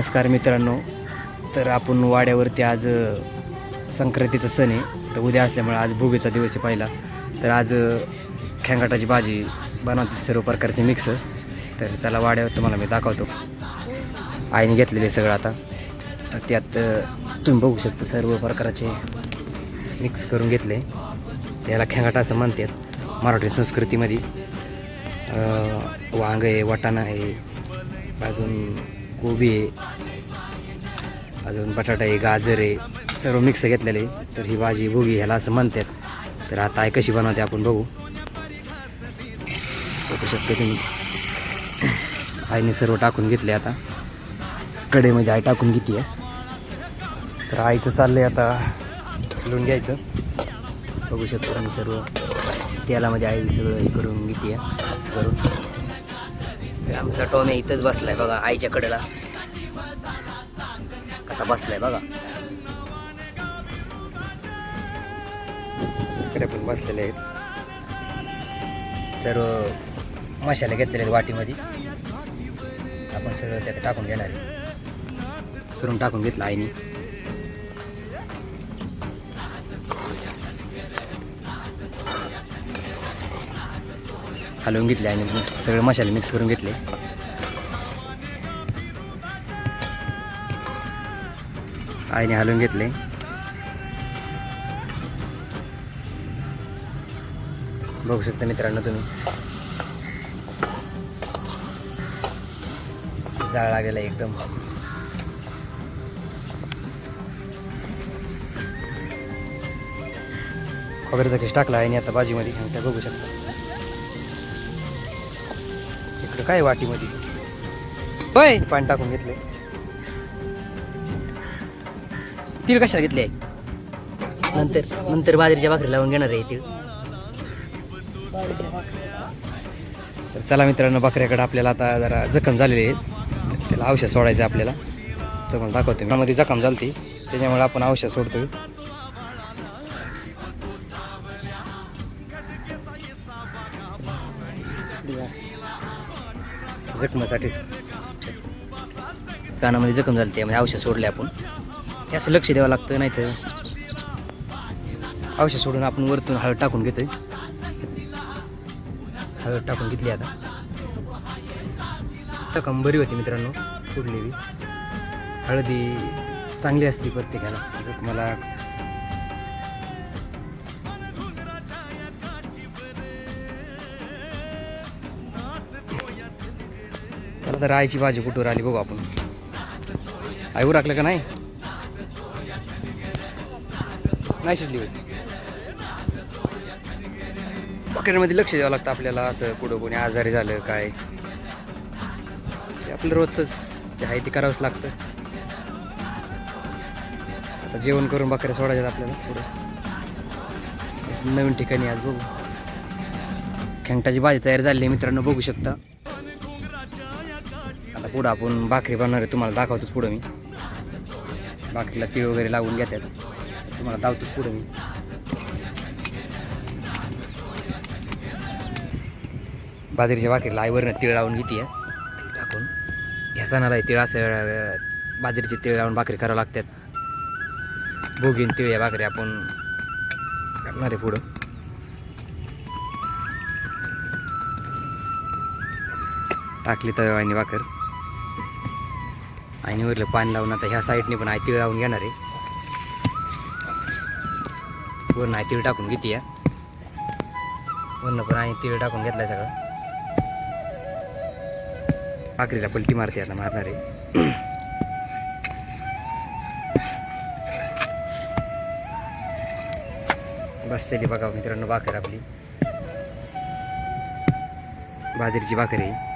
नमस्कार मित्रांनो. तर आपण वाड्यावरती आज संक्रांतीचा सण आहे, तर उद्या असल्यामुळे आज भोगीचा दिवस आहे पहिला. तर आज खेंगाटाची भाजी बनवते सर्व प्रकारचे मिक्स. तर चला वाड्यावर तुम्हाला मी दाखवतो. आईने घेतलेले सगळं आता त्यात तुम्ही बघू शकता सर्व प्रकारचे मिक्स करून घेतले. त्याला खेंगाटा असं म्हणतात मराठी संस्कृतीमध्ये. वांग आहे, वाटाणा आहे, अजून कोबी आहे, अजून बटाटा आहे, गाजर आहे, सर्व मिक्स घेतलेले. तर ही भाजी भोगी ह्याला असं म्हणतात. तर आता आई कशी बनवते आपण बघू शकतो तुम्ही. आईने सर्व टाकून घेतले. आता कढईमध्ये आई टाकून घेते. तर आईचं चाललंय आता हलवून घ्यायचं. बघू शकतो तुम्ही सर्व तेलामध्ये आई सगळं हे करून घेते करून. तर आमचा टॉम्या इथंच बसलाय बघा आईच्या कडेला. कसा बसलाय बघा. इकडे पण बसलेले आहेत. सर्व मसाले घेतलेले आहेत वाटीमध्ये. आपण सगळं त्यात टाकून घेणार आहे. करून टाकून घेतलं आईने. हलवून घेतले आणि सगळे मसाले मिक्स करून घेतले. आईने हलवून घेतले. बघू शकता मित्रांनो तुम्ही. जाळ लागलेला एकदम. खोबऱ्याचा किस टाकला आईने आता भाजीमध्ये. त्या बघू शकता इकडं काय वाटीमध्ये होय पाणी टाकून घेतले. तीळ कशाला घेतले आहे? नंतर बाजरीच्या भाकरी लावून घेणार आहे तीळ. तर चला मित्रांनो, बकऱ्याकडे आपल्याला आता जरा जखम झालेली आहे. त्याला औषध सोडायचं आपल्याला. तर मला दाखवतो. त्यामध्ये जखम झाली त्याच्यामुळे आपण औषध सोडतोय. जखमेसाठी कानामध्ये जखम झाली त्यामध्ये औषध सोडले आपण. हे असं लक्ष द्यावं लागतं. नाही तर औषध सोडून आपण वरतून हळद टाकून घेतोय. हळद टाकून घेतली. आता जखम बरी होती मित्रांनो. फुडलेली हळदी चांगली असते प्रत्येकाला. जखमाला चला तर आईची भाजी कुठवर आली बघू आपण. आई उरकलं का नाही? नाही शिजली होती. बकऱ्यांमध्ये लक्ष द्यावं लागतं आपल्याला. असं कुठं कोणी आजारी झालं काय ते आपलं रोजच जे आहे ते करावंच लागतं. आता जेवण करून बकऱ्या सोडायच्यात आपल्याला पुढं नवीन ठिकाणी. आज बघू खेंगटाची भाजी तयार झाली मित्रांनो. बघू शकता. आता पुढं आपण भाकरी बनवणार आहे. तुम्हाला दाखवतोच पुढं मी. भाकरीला तीळ वगैरे लावून घेतात. तुम्हाला दावतोच पुढं मी. बाजरीच्या भाकरीला आईवरनं तीळ लावून घेते तीळ टाकून. ह्या सणाला तीळ असं बाजरीचे तीळ लावून भाकरी करावं लागतात. भोगीन तीळ या भाकरी आपण करणार आहे पुढं. टाकली तव्याने भाकर. आईने वरलं पाणी लावून आता ह्या साईडने पण आई तीळ लावून घेणार आहे. वरनं आई तीळ टाकून घेते. वरनं पण आई तीळ टाकून घेतलाय सगळं. भाकरीला पलटी मारते आता. मारणार आहे. बसलेली बघा मित्रांनो भाकर आपली. बाजरीची भाकर आहे.